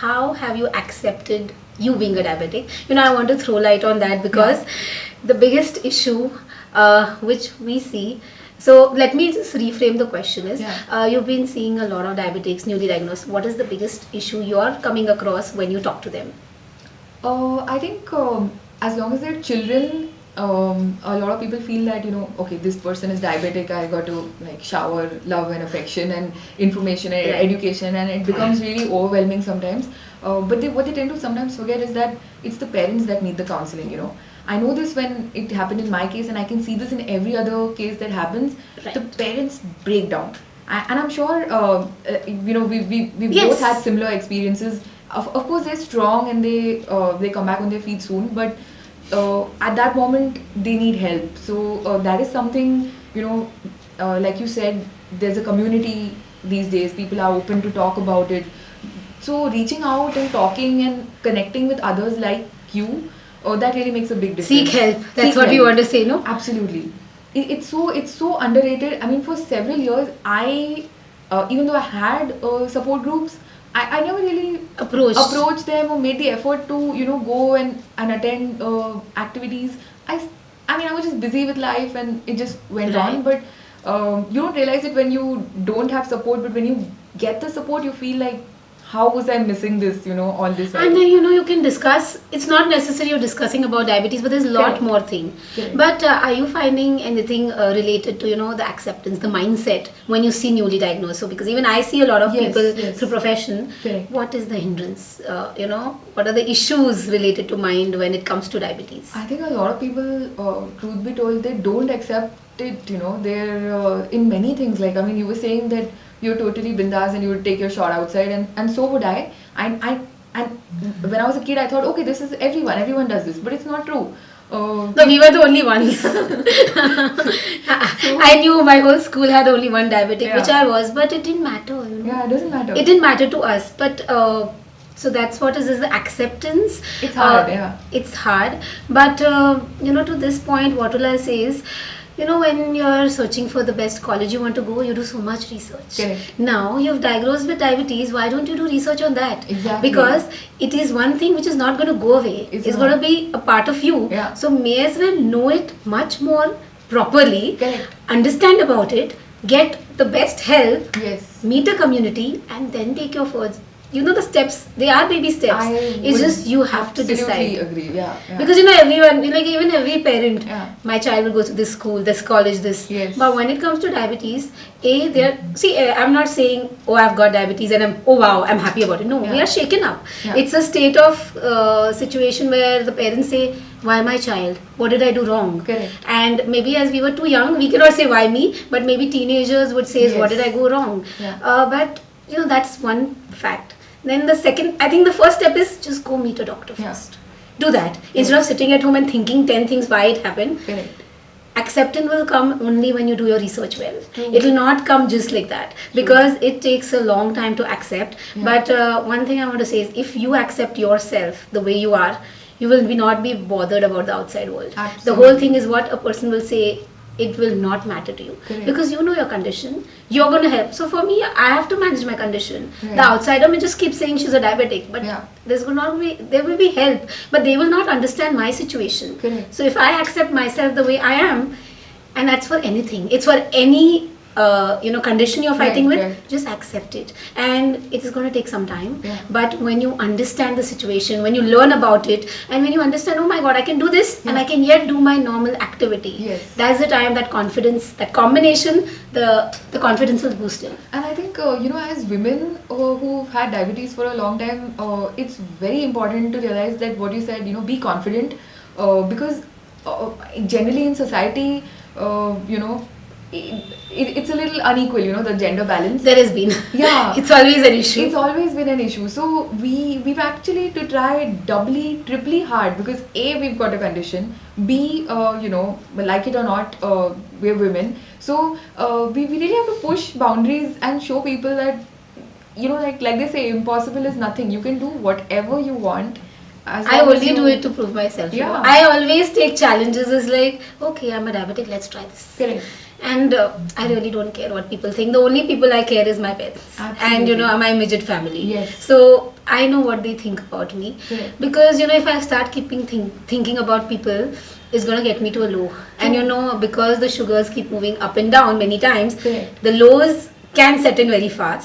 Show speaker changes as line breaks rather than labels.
how have you accepted you being a diabetic? I want to throw light on that because the biggest issue which we see. So let me just reframe the question is, you've been seeing a lot of diabetics newly diagnosed. What is the biggest issue you are coming across when you talk to them?
I think as long as they're children, a lot of people feel that, okay, this person is diabetic, I got to like shower love and affection and information and
Right.
education, and it becomes really overwhelming sometimes. But what they tend to sometimes forget is that it's the parents that need the counseling. I know this when it happened in my case, and I can see this in every other case that happens.
Right.
The parents break down. And I'm sure, we
Yes.
both had similar experiences. Of course, they're strong and they come back on their feet soon, but at that moment they need help. So that is something, like you said, there's a community these days. People are open to talk about it. So reaching out and talking and connecting with others like you, that really makes a big difference.
Seek help. That's
Seek
what we
help.
want to say, no?
Absolutely. It's so underrated. I mean, for several years, even though I had support groups, I never really approached them or made the effort to go and attend activities. I mean, I was just busy with life and it just went on.
Right.
But you don't realize it when you don't have support. But when you get the support, you feel like, how was I missing this? All this
And
while.
then you can discuss. It's not necessary you're discussing about diabetes, but there's a lot
Correct.
more thing.
Correct.
But are you finding anything related to the acceptance, the mindset when you see newly diagnosed? So because even I see a lot of
Yes,
people
yes.
through profession.
Correct.
What is the hindrance? What are the issues related to mind when it comes to diabetes?
I think a lot of people, truth be told, they don't accept it. They're in many things. Like, I mean, you were saying that you're totally bindas and you would take your shot outside, and so would I. And when I was a kid, I thought, okay, this is everyone does this, but it's not true.
No, we were the only ones. I knew my whole school had only one diabetic, which I was, but it didn't matter.
Yeah, it doesn't matter.
It didn't matter to us, but so that's what is the acceptance.
It's hard, yeah.
It's hard, but to this point, what will I say is, when you're searching for the best college you want to go, you do so much research.
Correct.
Now you've diagnosed with diabetes, why don't you do research on that?
Exactly.
Because it is one thing which is not going to go away. It's going to be a part of you.
Yeah.
So may as well know it much more properly.
Correct.
Understand about it, get the best help,
Yes.
meet a community, and then take your first. The steps, they are baby steps. It's just you have to decide.
Absolutely agree. Yeah.
Because everyone, like even every parent,
Yeah.
my child will go to this school, this college, this.
Yes.
But when it comes to diabetes, I'm not saying, oh, I've got diabetes and I'm happy about it. No, we are shaken up.
Yeah.
It's a state of situation where the parents say, why my child? What did I do wrong?
Correct.
And maybe as we were too young, we cannot say why me, but maybe teenagers would say, what did I go wrong?
Yeah.
But that's one fact. Then I think the first step is just go meet a doctor first. Do that. Instead of sitting at home and thinking 10 things why it happened.
Correct.
Acceptance will come only when you do your research well.
True.
It will not come just like that because it takes a long time to accept.
Yeah.
But one thing I want to say is if you accept yourself the way you are, you will not be bothered about the outside world.
Absolutely.
The whole thing is what a person will say. It will not matter to you.
Correct.
Because you know your condition, you're going to help. So for me, I have to manage my condition.
Right.
The outsider may just keep saying she's a diabetic, but there will be help, but they will not understand my situation.
Correct.
So if I accept myself the way I am, and that's for anything, it's for any condition you're fighting with, just accept it, and it is going to take some time. But when you understand the situation, when you learn about it, and when you understand, oh my god, I can do this and I can yet do my normal activity, that's the time that confidence, that combination, the confidence will boost in.
And I think as women who've had diabetes for a long time, it's very important to realize that what you said, be confident, because generally in society, it's a little unequal, the gender balance.
There has been.
Yeah.
It's always an issue.
It's always been an issue. So we've actually to try doubly, triply hard because A, we've got a condition. B, like it or not, we're women. So we really have to push boundaries and show people that, like they say, impossible is nothing. You can do whatever you want.
I only do it to prove myself.
Yeah.
I always take challenges as like, okay, I'm a diabetic, let's try this.
Correct.
And I really don't care what people think. The only people I care is my pets.
Absolutely.
And my immediate family.
Yes.
So I know what they think about me.
Correct.
Because if I start keeping thinking about people, it's gonna get me to a low. And because the sugars keep moving up and down many times,
Correct.
the lows can set in very fast.